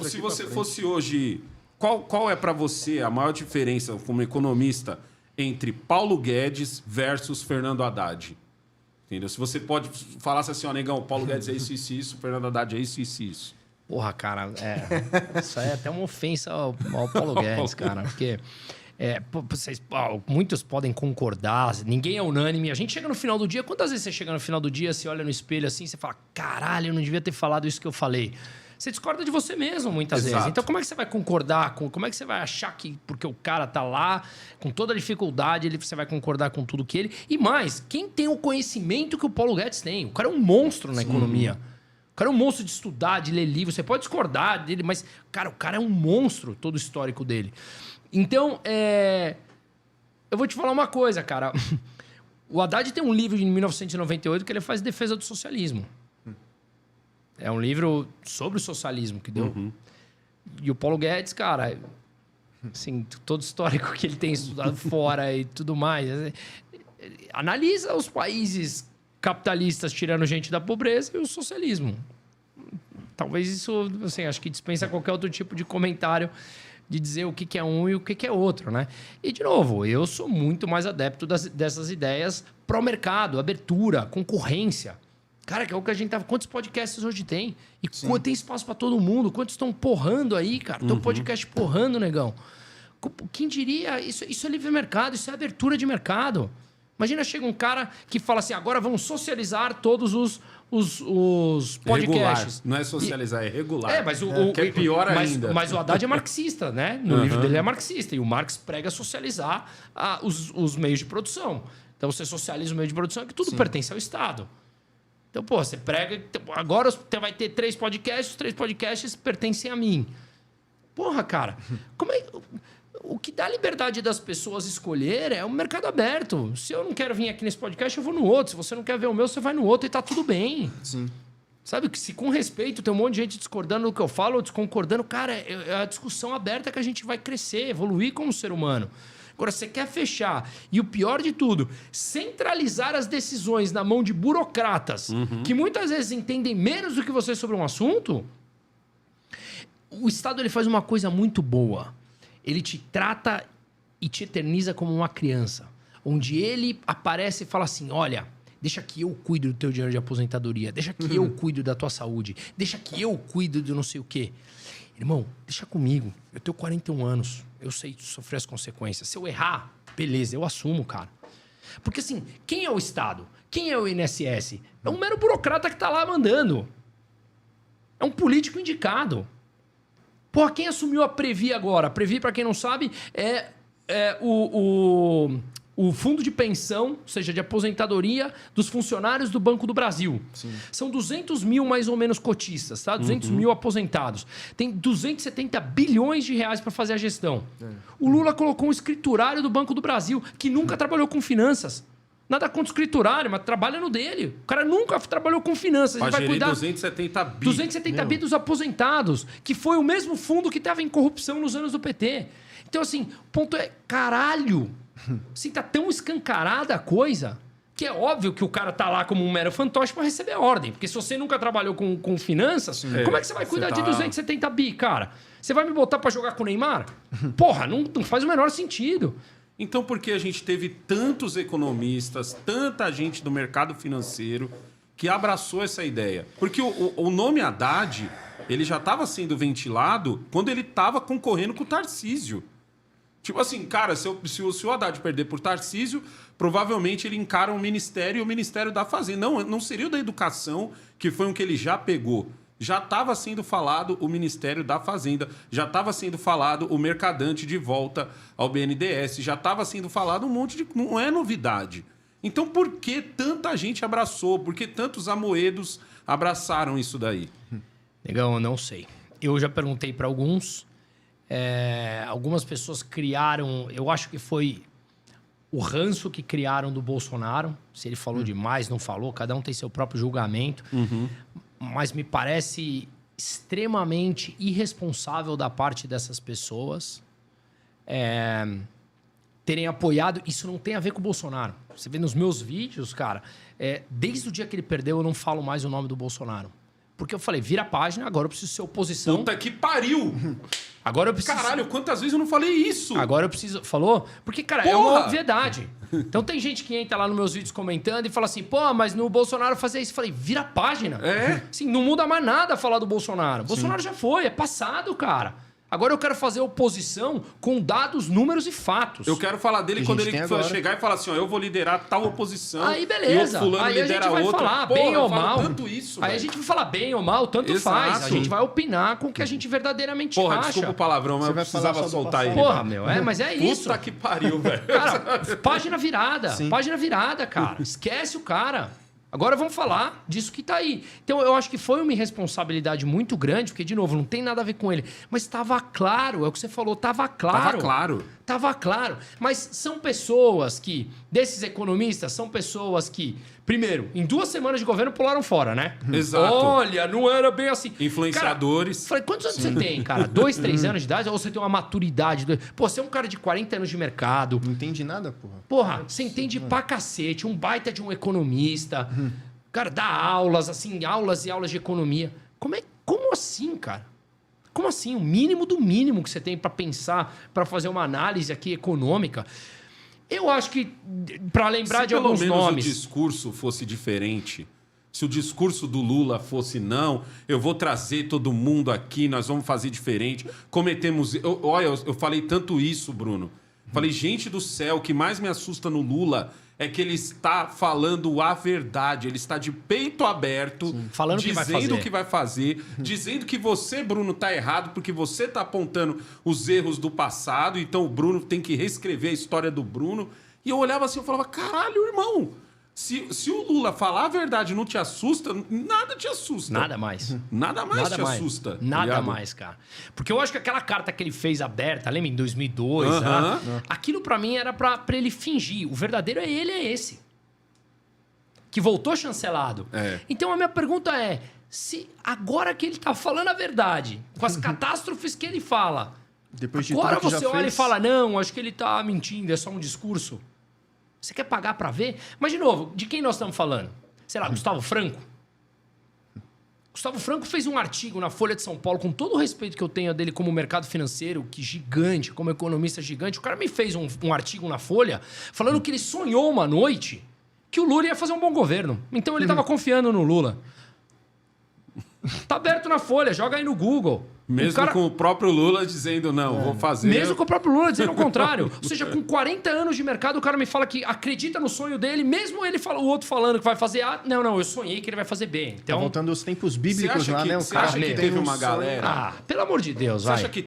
Se você fosse hoje, qual é para você a maior diferença como economista entre Paulo Guedes versus Fernando Haddad? Entendeu? Se você pode falar assim, ó, negão, Paulo Guedes é isso, isso, Fernando Haddad é isso. Porra, cara, isso aí é até uma ofensa ao Paulo Guedes, cara, porque muitos podem concordar, ninguém é unânime. A gente chega no final do dia, quantas vezes você chega no final do dia, você olha no espelho assim, você fala, caralho, eu não devia ter falado isso que eu falei. Você discorda de você mesmo, muitas vezes. Então, como é que você vai concordar? Como é que você vai achar que, porque o cara tá lá, com toda a dificuldade, você vai concordar com tudo que ele... E mais, quem tem o conhecimento que o Paulo Guedes tem? O cara é um monstro na economia. O cara é um monstro de estudar, de ler livro. Você pode discordar dele, mas, cara, o cara é um monstro, todo o histórico dele. Então, eu vou te falar uma coisa, cara. O Haddad tem um livro de 1998 que ele faz defesa do socialismo. É um livro sobre o socialismo que deu. E o Paulo Guedes, cara, assim, todo o histórico que ele tem estudado fora e tudo mais. Analisa os países capitalistas tirando gente da pobreza e o socialismo. Talvez isso, assim, acho que dispensa qualquer outro tipo de comentário de dizer o que é um e o que é outro, né? E, de novo, eu sou muito mais adepto dessas ideias pró-mercado, abertura, concorrência. Cara, que é o que a gente tava... Quantos podcasts hoje tem? E tem espaço para todo mundo? Quantos estão porrando aí, cara? Tem um podcast porrando, negão. Quem diria? Isso é livre mercado, isso é abertura de mercado. Imagina, chega um cara que fala assim, agora vamos socializar todos os podcasts. Regular. Não é socializar, é regular. Mas que é pior ainda. Mas o Haddad é marxista, né? No livro dele é marxista. E o Marx prega socializar os meios de produção. Então, você socializa o meio de produção, que tudo pertence ao Estado. Então, pô, você prega... Agora você vai ter 3 podcasts, os 3 podcasts pertencem a mim. Porra, cara. O que dá liberdade das pessoas escolher é um mercado aberto. Se eu não quero vir aqui nesse podcast, eu vou no outro. Se você não quer ver o meu, você vai no outro e tá tudo bem. Sim. Sabe que se com respeito tem um monte de gente discordando do que eu falo ou desconcordando, cara, é a discussão aberta que a gente vai crescer, evoluir como ser humano. Agora, você quer fechar. E o pior de tudo, centralizar as decisões na mão de burocratas que muitas vezes entendem menos do que você sobre um assunto. O Estado ele faz uma coisa muito boa. Ele te trata e te eterniza como uma criança. Onde ele aparece e fala assim, olha, deixa que eu cuido do teu dinheiro de aposentadoria. Deixa que eu cuido da tua saúde. Deixa que eu cuido do não sei o quê. Irmão, deixa comigo. Eu tenho 41 anos. Eu sei sofrer as consequências. Se eu errar, beleza, eu assumo, cara. Porque assim, quem é o Estado? Quem é o INSS? É um mero burocrata que tá lá mandando. É um político indicado. Porra, quem assumiu a Previ agora? A Previ, para quem não sabe, é o fundo de pensão, ou seja, de aposentadoria dos funcionários do Banco do Brasil. Sim. São 200 mil mais ou menos cotistas, tá? 200 mil aposentados. Tem 270 bilhões de reais para fazer a gestão. O Lula colocou um escriturário do Banco do Brasil que nunca trabalhou com finanças. Nada contra o escriturário, mas trabalha no dele. O cara nunca trabalhou com finanças. Ele vai cuidar 270 bi. 270 bi dos aposentados, que foi o mesmo fundo que estava em corrupção nos anos do PT. Então, assim, o ponto é, caralho, assim, tá tão escancarada a coisa que é óbvio que o cara tá lá como um mero fantoche para receber a ordem. Porque se você nunca trabalhou com finanças, como é que você vai cuidar de 270 bi, cara? Você vai me botar para jogar com o Neymar? Porra, não faz o menor sentido. Então, por que a gente teve tantos economistas, tanta gente do mercado financeiro que abraçou essa ideia? Porque o nome Haddad, ele já estava sendo ventilado quando ele estava concorrendo com o Tarcísio. Tipo assim, cara, se o Haddad perder por Tarcísio, provavelmente ele encara um ministério e o Ministério da Fazenda. Não seria o da Educação, que foi um que ele já pegou. Já estava sendo falado o Ministério da Fazenda, já estava sendo falado o Mercadante de volta ao BNDES, já estava sendo falado um monte de... Não é novidade. Então, por que tanta gente abraçou? Por que tantos amoedos abraçaram isso daí? Negão, eu não sei. Eu já perguntei para alguns. Algumas pessoas criaram... Eu acho que foi o ranço que criaram do Bolsonaro. Se ele falou demais, não falou. Cada um tem seu próprio julgamento. Mas me parece extremamente irresponsável da parte dessas pessoas terem apoiado. Isso não tem a ver com o Bolsonaro. Você vê nos meus vídeos, cara, desde o dia que ele perdeu, eu não falo mais o nome do Bolsonaro. Porque eu falei, vira a página, agora eu preciso ser oposição. Puta que pariu! Agora eu preciso... Caralho, quantas vezes eu não falei isso? Agora eu preciso... Falou? Porque, cara, é uma obviedade. Então tem gente que entra lá nos meus vídeos comentando e fala assim, pô, mas no Bolsonaro fazia isso. Eu falei, vira a página. Assim, não muda mais nada falar do Bolsonaro. Bolsonaro já foi, é passado, cara. Agora eu quero fazer oposição com dados, números e fatos. Eu quero falar dele quando ele chegar e falar assim, ó, eu vou liderar tal oposição. Aí beleza. E o fulano aí a gente vai outra. falar Porra, bem ou mal. Tanto isso, aí a gente vai falar bem ou mal, tanto faz. A gente vai opinar com o que a gente verdadeiramente acha. Desculpa o palavrão, mas eu precisava soltar ele. Porra, meu, mas é isso. Puta que pariu, velho. Cara, página virada. Página virada, cara. Esquece o cara. Agora vamos falar disso que tá aí. Então, eu acho que foi uma irresponsabilidade muito grande, porque, de novo, não tem nada a ver com ele. Mas estava claro, é o que você falou, estava claro. Estava claro. Mas são pessoas que, desses economistas, são pessoas que, primeiro, em 2 semanas de governo pularam fora, né? Exato. Olha, não era bem assim. Influenciadores. Cara, falei, quantos anos você tem, cara? 2, 3 anos de idade? Ou você tem uma maturidade? Pô, você é um cara de 40 anos de mercado. Não entende nada, porra. Porra, você entende pra cacete. Um baita de um economista. Cara, dá aulas, assim, aulas e aulas de economia. Como assim, cara? Como assim? O mínimo do mínimo que você tem pra pensar, pra fazer uma análise aqui econômica. Eu acho que, pra lembrar de alguns nomes... Se pelo menos o discurso fosse diferente, se o discurso do Lula fosse não, eu vou trazer todo mundo aqui, nós vamos fazer diferente, cometemos... Olha, eu falei tanto isso, Bruno. Falei, gente do céu, o que mais me assusta no Lula é que ele está falando a verdade. Ele está de peito aberto, falando dizendo o que vai fazer, dizendo que você, Bruno, está errado porque você está apontando os erros do passado, então o Bruno tem que reescrever a história do Bruno. E eu olhava assim e falava, caralho, irmão, se o Lula falar a verdade não te assusta, nada te assusta. Nada mais. Nada mais te assusta. Nada mais, cara. Porque eu acho que aquela carta que ele fez aberta, lembra, em 2002, aquilo pra mim era pra ele fingir. O verdadeiro é esse. Que voltou chancelado. Então a minha pergunta é, se agora que ele tá falando a verdade, com as catástrofes que ele fala, depois de agora tudo que você já olha fez... e fala, não, acho que ele tá mentindo, é só um discurso. Você quer pagar pra ver? Mas, de novo, de quem nós estamos falando? Sei lá, Gustavo Franco? Gustavo Franco fez um artigo na Folha de São Paulo, com todo o respeito que eu tenho dele como mercado financeiro, que gigante, como economista gigante. O cara me fez um artigo na Folha falando que ele sonhou uma noite que o Lula ia fazer um bom governo. Então ele estava confiando no Lula. Tá aberto na Folha, joga aí no Google. Mesmo com o próprio Lula dizendo, não, vou fazer... Mesmo com o próprio Lula dizendo o contrário. Ou seja, com 40 anos de mercado, o cara me fala que acredita no sonho dele, mesmo ele o outro falando que vai fazer A. Não, eu sonhei que ele vai fazer B. Então, tá voltando aos tempos bíblicos lá, né? Você acha que teve uma galera... pelo amor de Deus, vai. Você acha que